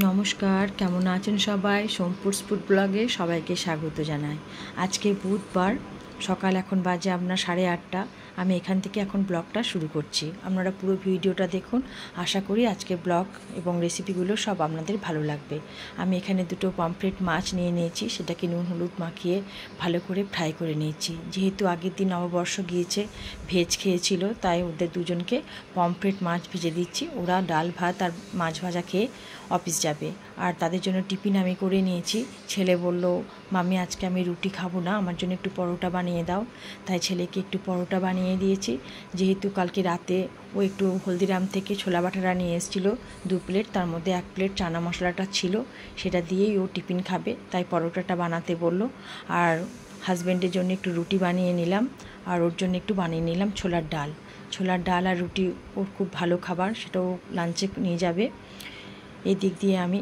নমস্কার, কেমন আছেন সবাই? সোমপুরস ফুড ব্লগে সবাইকে স্বাগত জানাই। আজকে বুধবার, সকাল এখন বাজে আপনার 8:30। আমি এখান থেকে এখন ব্লগটা শুরু করছি। আপনারা পুরো ভিডিওটা দেখুন। আশা করি আজকের ব্লগ এবং রেসিপিগুলো সব আপনাদের ভালো লাগবে। আমি এখানে দুটো পমফ্রেট মাছ নিয়ে নিয়েছি, সেটাকে নুন হলুদ মাখিয়ে ভালো করে ফ্রাই করে নিয়েছি। যেহেতু আগের দিন নববর্ষ গিয়েছে, ভেজ খেয়েছিল, তাই ওদের দুজনকে পমফ্রেট মাছ ভেজে দিচ্ছি। ওরা ডাল ভাত আর মাছ ভাজা খেয়ে অফিস যাবে। আর তাদের জন্য টিফিন আমি করে নিয়েছি। ছেলে বলল, মাম্মি আজকে আমি রুটি খাবো না, আমার জন্য একটু পরোটা বানিয়ে দাও। তাই ছেলেকে একটু পরোটা বানিয়ে দিয়েছি। যেহেতু কালকে রাতে ও একটু হলদিরাম থেকে ছোলা বাটারা নিয়ে এসেছিলো 2 প্লেট, তার মধ্যে 1 প্লেট চানা মশলাটা ছিল, সেটা দিয়েই ও টিফিন খাবে, তাই পরোটাটা বানাতে বলল। আর হাজব্যান্ডের জন্য একটু রুটি বানিয়ে নিলাম, আর ওর জন্য একটু বানিয়ে নিলাম ছোলার ডাল আর রুটি। ওর খুব ভালো খাবার, সেটাও লাঞ্চে নিয়ে যাবে। এই দিক দিয়ে আমি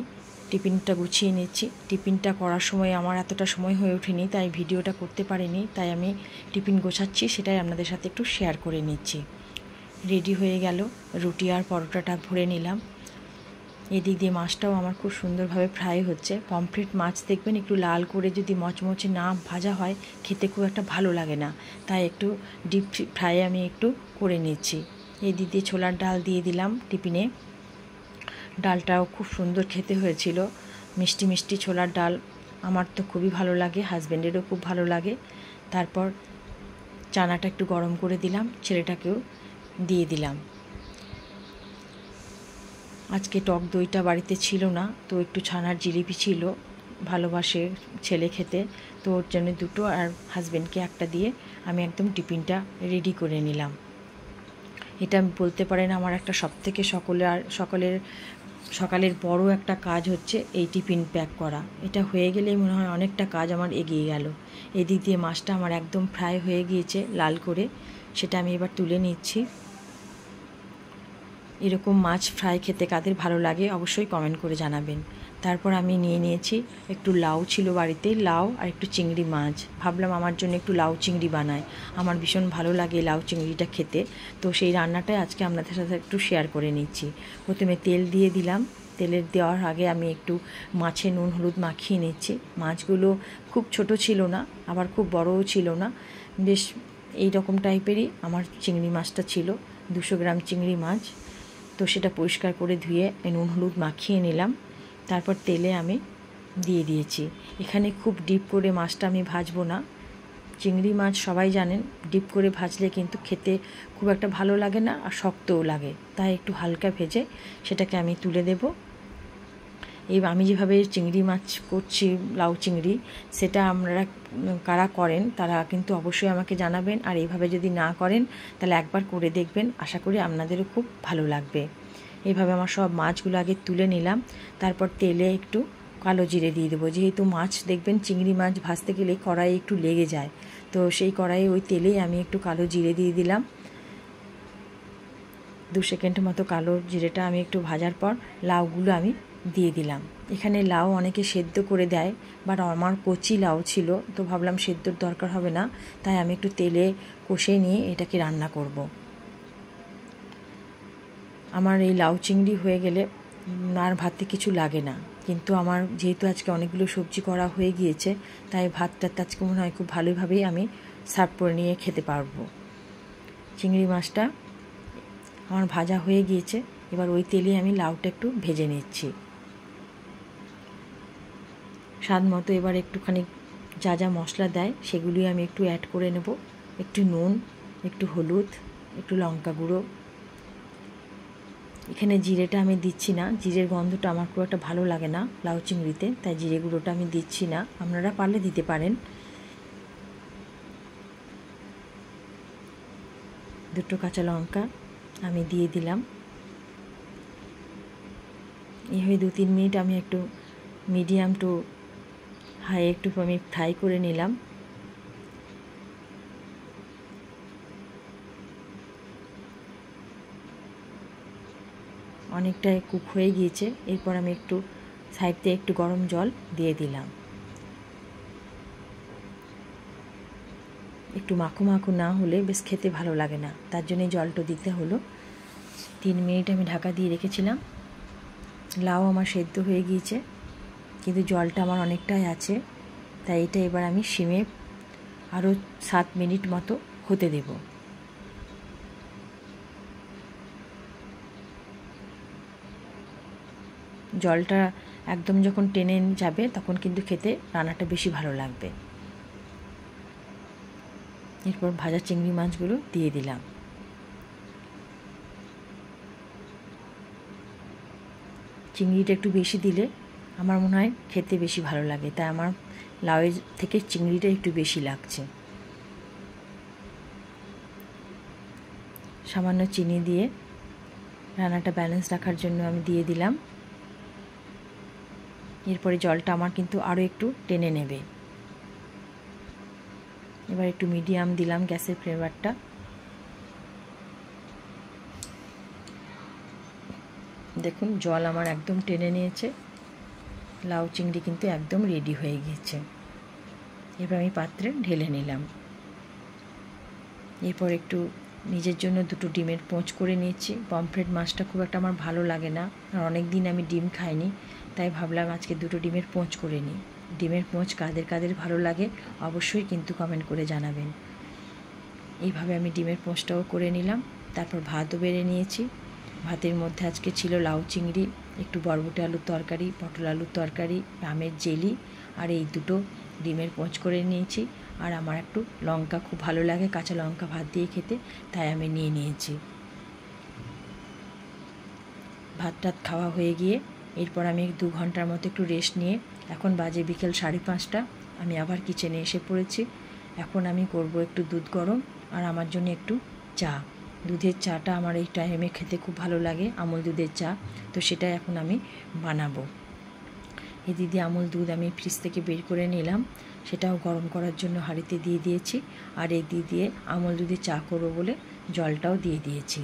টিফিনটা গুছিয়ে নিচ্ছি। টিফিনটা করার সময় আমার এতটা সময় হয়ে ওঠেনি, তাই ভিডিওটা করতে পারিনি, তাই আমি টিফিন গোছাচ্ছি, সেটাই আপনাদের সাথে একটু শেয়ার করে নিচ্ছি। রেডি হয়ে গেল, রুটি আর পরোটাটা ভরে নিলাম। এদিক দিয়ে মাছটাও আমার খুব সুন্দরভাবে ফ্রাই হচ্ছে। পমফ্রেট মাছ দেখবেন একটু লাল করে যদি মচমচে না ভাজা হয়, খেতে খুব একটা ভালো লাগে না, তাই একটু ডিপ ফ্রাই আমি একটু করে নিচ্ছি। এদিক দিয়ে ছোলার ডাল দিয়ে দিলাম টিফিনে। ডালটাও খুব সুন্দর খেতে হয়েছিল, মিষ্টি মিষ্টি ছোলার ডাল। আমার তো খুবই ভালো লাগে, হাজব্যান্ডেরও খুব ভালো লাগে। তারপর চানাটা একটু গরম করে দিলাম, ছেলেটাকেও দিয়ে দিলাম। আজকে টক দইটা বাড়িতে ছিল না, তো একটু ছানার জিলিপি ছিল, ভালোবাসে ছেলে খেতে, তো ওর জন্য দুটো আর হাজব্যান্ডকে একটা দিয়ে আমি একদম টিফিনটা রেডি করে নিলাম। এটা আমি বলতে পারেন আমার একটা সবথেকে সকালের বড় একটা কাজ হচ্ছে এই টিফিন প্যাক করা। এটা হয়ে গেলেই মনে হয় অনেকটা কাজ আমার এগিয়ে গেল। এদিক দিয়ে মাছটা আমার একদম ফ্রাই হয়ে গিয়েছে লাল করে, সেটা আমি এবার তুলে নিচ্ছি। এরকম মাছ ফ্রাই খেতে কাদের ভালো লাগে অবশ্যই কমেন্ট করে জানাবেন। তারপর আমি নিয়ে নিয়েছি একটু লাউ ছিল বাড়িতে, লাউ আর একটু চিংড়ি মাছ। ভাবলাম আমার জন্য একটু লাউ চিংড়ি বানাই, আমার ভীষণ ভালো লাগে লাউ চিংড়িটা খেতে, তো সেই রান্নাটাই আজকে আপনাদের সাথে একটু শেয়ার করে নিচ্ছি। প্রথমে তেল দিয়ে দিলাম, তেলের দেওয়ার আগে আমি একটু মাছে নুন হলুদ মাখিয়ে নিচ্ছি। মাছগুলো খুব ছোট ছিল না, আবার খুব বড়ও ছিল না, বেশ এই রকম টাইপেরই আমার চিংড়ি মাছটা ছিল, 200 গ্রাম চিংড়ি মাছ। তো সেটা পরিষ্কার করে ধুয়ে নুন হলুদ মাখিয়ে নিলাম। তারপর তেলে আমি দিয়ে দিয়েছি। এখানে খুব ডিপ করে মাছটা আমি ভাজবো না। চিংড়ি মাছ সবাই জানেন, ডিপ করে ভাজলে কিন্তু খেতে খুব একটা ভালো লাগে না, আর শক্তও লাগে, তাই একটু হালকা ভেজে সেটাকে আমি তুলে দেব। এই আমি যেভাবে চিংড়ি মাছ করছি, লাউ চিংড়ি, সেটা আপনারা কারা করেন তারা কিন্তু অবশ্যই আমাকে জানাবেন। আর এইভাবে যদি না করেন তাহলে একবার করে দেখবেন, আশা করি আপনাদেরও খুব ভালো লাগবে। এইভাবে আমার সব মাছগুলো আগে তুলে নিলাম। তারপর তেলে একটু কালো জিরে দিয়ে দেবো। যেহেতু মাছ দেখবেন চিংড়ি মাছ ভাজতে গেলে কড়াইয়ে একটু লেগে যায়, তো সেই কড়াইয়ে ওই তেলেই আমি একটু কালো জিরে দিয়ে দিলাম। 2 সেকেন্ড মতো কালো জিরেটা আমি একটু ভাজার পর লাউগুলো আমি দিয়ে দিলাম। এখানে লাউ অনেকে সেদ্ধ করে দেয়, বাট আমার কচি লাউ ছিল, তো ভাবলাম সেদ্ধর দরকার হবে না, তাই আমি একটু তেলে কষে নিয়ে এটাকে রান্না করব। আমার এই লাউ চিংড়ি হয়ে গেলে আর ভাতে কিছু লাগে না, কিন্তু আমার যেহেতু আজকে অনেকগুলো সবজি করা হয়ে গিয়েছে, তাই ভাতটা আজকে মনে হয় খুব ভালোভাবেই আমি সার্ভ করে নিয়ে খেতে পারবো। চিংড়ি মাছটা আমার ভাজা হয়ে গিয়েছে, এবার ওই তেলে আমি লাউটা একটু ভেজে নিচ্ছি। স্বাদ মতো এবার একটুখানি যা যা মশলা দেয় সেগুলি আমি একটু অ্যাড করে নেব। একটু নুন, একটু হলুদ, একটু লঙ্কা গুঁড়ো। এখানে জিরেটা আমি দিচ্ছি না, জিরের গন্ধটা আমার খুব একটা ভালো লাগে না লাউ চিংড়িতে, তাই জিরে গুঁড়োটা আমি দিচ্ছি না, আপনারা পারলে দিতে পারেন। 2 কাঁচা লঙ্কা আমি দিয়ে দিলাম। এইভাবে 2-3 মিনিট আমি একটু মিডিয়াম টু হাই একটু আমি ফ্রাই করে নিলাম। অনেকটাই কুক হয়ে গিয়েছে। এরপর আমি একটু সাইড দিয়ে একটু গরম জল দিয়ে দিলাম। একটু মাখো মাখো না হলে বেশ খেতে ভালো লাগে না, তার জন্যই জলটা দিতে হলো। 3 মিনিট আমি ঢাকা দিয়ে রেখেছিলাম। লাউ আমার সেদ্ধ হয়ে গিয়েছে, কিন্তু জলটা আমার অনেকটাই আছে, তাই এটা এবার আমি সিমে আরও 7 মিনিট মতো হতে দেব। জলটা একদম যখন টেনে যাবে তখন কিন্তু খেতে রান্নাটা বেশি ভালো লাগবে। এরপর ভাজা চিংড়ি মাছগুলো দিয়ে দিলাম। চিংড়িটা একটু বেশি দিলে আমার মনে হয় খেতে বেশি ভালো লাগে, তাই আমার লাউয়ের থেকে চিংড়িটা একটু বেশি লাগছে। সামান্য চিনি দিয়ে রান্নাটা ব্যালেন্স রাখার জন্য আমি দিয়ে দিলাম। এরপরে জলটা আমার কিন্তু আরও একটু টেনে নেবে। এবার একটু মিডিয়াম দিলাম গ্যাসের ফ্লেভারটা। দেখুন জল আমার একদম টেনে নিয়েছে, লাউ চিংড়ি কিন্তু একদম রেডি হয়ে গিয়েছে। এবার আমি পাত্রে ঢেলে নিলাম। এরপর একটু নিজের জন্য 2টো ডিমের পোঁচ করে নিয়েছি। পমফ্রেট মাছটা খুব একটা আমার ভালো লাগে না, আর অনেক দিন আমি ডিম খাইনি, তাই ভাবলাম আজকে 2টো ডিমের পোঁচ করে নিই। ডিমের পোঁচ কাদের কাদের ভালো লাগে অবশ্যই কিন্তু কমেন্ট করে জানাবেন। এইভাবে আমি ডিমের পোঁচটাও করে নিলাম। তারপর ভাতও বেড়ে নিয়েছি। ভাতের মধ্যে আজকে ছিল লাউ চিংড়ি, একটু বরবটি আলুর তরকারি, পটল আলুর তরকারি, আমের জেলি, আর এই 2টো ডিমের পোঁচ করে নিয়েছি। আর আমার একটু লঙ্কা খুব ভালো লাগে, কাঁচা লঙ্কা ভাত দিয়ে খেতে, তাই আমি নিয়ে নিয়েছি। ভাত টাত খাওয়া হয়ে গিয়ে এরপর আমি 2 ঘন্টার মতো একটু রেস্ট নিয়ে এখন বাজে বিকেল 5:30, আমি আবার কিচেনে এসে পড়েছি। এখন আমি করব একটু দুধ গরম আর আমার জন্য একটু চা। দুধের চাটা আমার এই টাইমে খেতে খুব ভালো লাগে, আমুল দুধের চা, তো সেটা এখন আমি বানাবো। এই দিদি আমুল দুধ আমি ফ্রিজ থেকে বের করে নিলাম, সেটাও গরম করার জন্য হাঁড়িতে দিয়ে দিয়েছি। আর এই দিয়ে আমুল দুধের চা করবো বলে জলটাও দিয়ে দিয়েছি।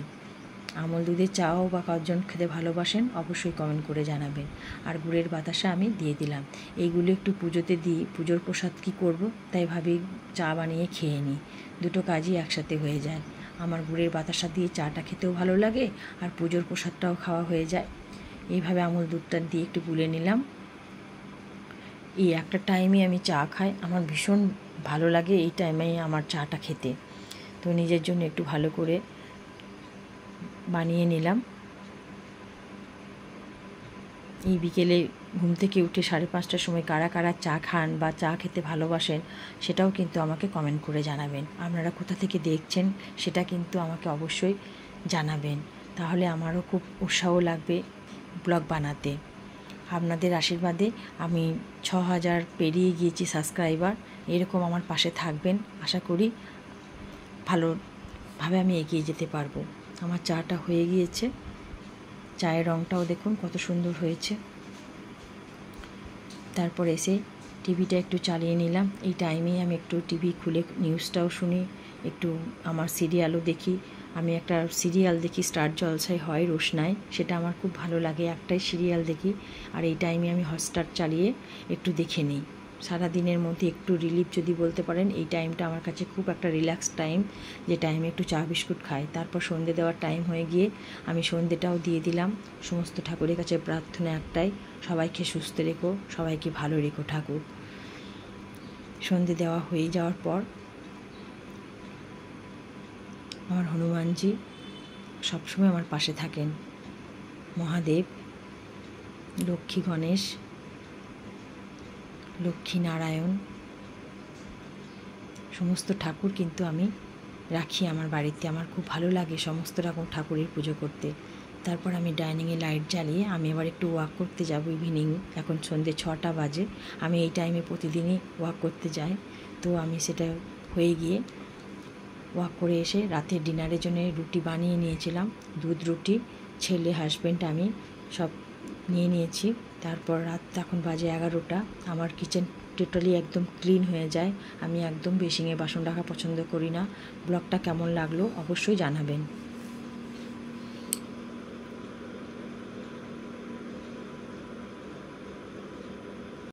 আমুল দুধের চাও বা কজন খেতে ভালোবাসেন অবশ্যই কমেন্ট করে জানাবেন। আর গুড়ের বাতাসা আমি দিয়ে দিলাম। এইগুলো একটু পুজোতে দিই, পুজোর প্রসাদ কী করব, তাই ভাবি চা বানিয়ে খেয়ে নিই, 2টো কাজই একসাথে হয়ে যায়। আমার গুড়ের বাতাসা দিয়ে চাটা খেতেও ভালো লাগে আর পুজোর প্রসাদটাও খাওয়া হয়ে যায়। এইভাবে আমুল দুধটা দিয়ে একটু গুলে নিলাম। এই একটা টাইমে আমি চা খাই, আমার ভীষণ ভালো লাগে এই টাইমে আমার চাটা খেতে, তো নিজের জন্য একটু ভালো করে বানিয়ে নিলাম। এই বিকেলে ঘুম থেকে উঠে 5:30টার সময় কারা কারা চা খান বা চা খেতে ভালোবাসেন সেটাও কিন্তু আমাকে কমেন্ট করে জানাবেন। আপনারা কোথা থেকে দেখছেন সেটা কিন্তু আমাকে অবশ্যই জানাবেন, তাহলে আমারও খুব উৎসাহ লাগবে ব্লগ বানাতে। আপনাদের আশীর্বাদে আমি 6000 পেরিয়ে গিয়েছি সাবস্ক্রাইবার। এরকম আমার পাশে থাকবেন, আশা করি ভালোভাবে আমি এগিয়ে যেতে পারবো। আমার চাটা হয়ে গিয়েছে, চায়ের রঙটাও দেখুন কত সুন্দর হয়েছে। তারপর এসে টিভিটা একটু চালিয়ে নিলাম। এই টাইমেই আমি একটু টিভি খুলে নিউজটাও শুনি, একটু আমার সিরিয়ালও দেখি। আমি একটা সিরিয়াল দেখি, স্টার জলসায় হয় রোশনাই, সেটা আমার খুব ভালো লাগে, একটাই সিরিয়াল দেখি। আর এই টাইমে আমি হটস্টার চালিয়ে একটু দেখে নিই। সারাদিনের মধ্যে একটু রিলিফ যদি বলতে পারেন, এই টাইমটা আমার কাছে খুব একটা রিল্যাক্স টাইম, যে টাইমে একটু চা বিস্কুট খাই। তারপর সন্ধে দেওয়ার টাইম হয়ে গিয়ে আমি সন্ধেটাও দিয়ে দিলাম। সমস্ত ঠাকুরের কাছে প্রার্থনা একটাই, সবাইকে সুস্থ রেখো, সবাইকে ভালো রেখো ঠাকুর। সন্ধে দেওয়া হয়ে যাওয়ার পর আমার হনুমানজি সবসময় আমার পাশে থাকেন, মহাদেব, লক্ষ্মী গণেশ, লক্ষ্মী নারায়ণ, সমস্ত ঠাকুর কিন্তু আমি রাখি আমার বাড়িতে। আমার খুব ভালো লাগে সমস্ত রকম ঠাকুরের পুজো করতে। তারপর আমি ডাইনিংয়ে লাইট জ্বালিয়ে আমি আবার একটু ওয়াক করতে যাব ইভিনিং। এখন সন্ধ্যে 6টা বাজে, আমি এই টাইমে প্রতিদিনই ওয়াক করতে যাই। তো আমি সেটা হয়ে গিয়ে ওয়াক করে এসে রাতের ডিনারের জন্য রুটি বানিয়ে নিয়েছিলাম, দুধ রুটি, ছেলে হাজব্যান্ড আমি সব নিয়ে নিয়েছি। তারপর রাত এখন বাজে 11টা। আমার কিচেন টোটালি একদম ক্লিন হয়ে যায়, আমি একদম বেসিংয়ে বাসন রাখা পছন্দ করি না। ব্লগটা কেমন লাগলো অবশ্যই জানাবেন।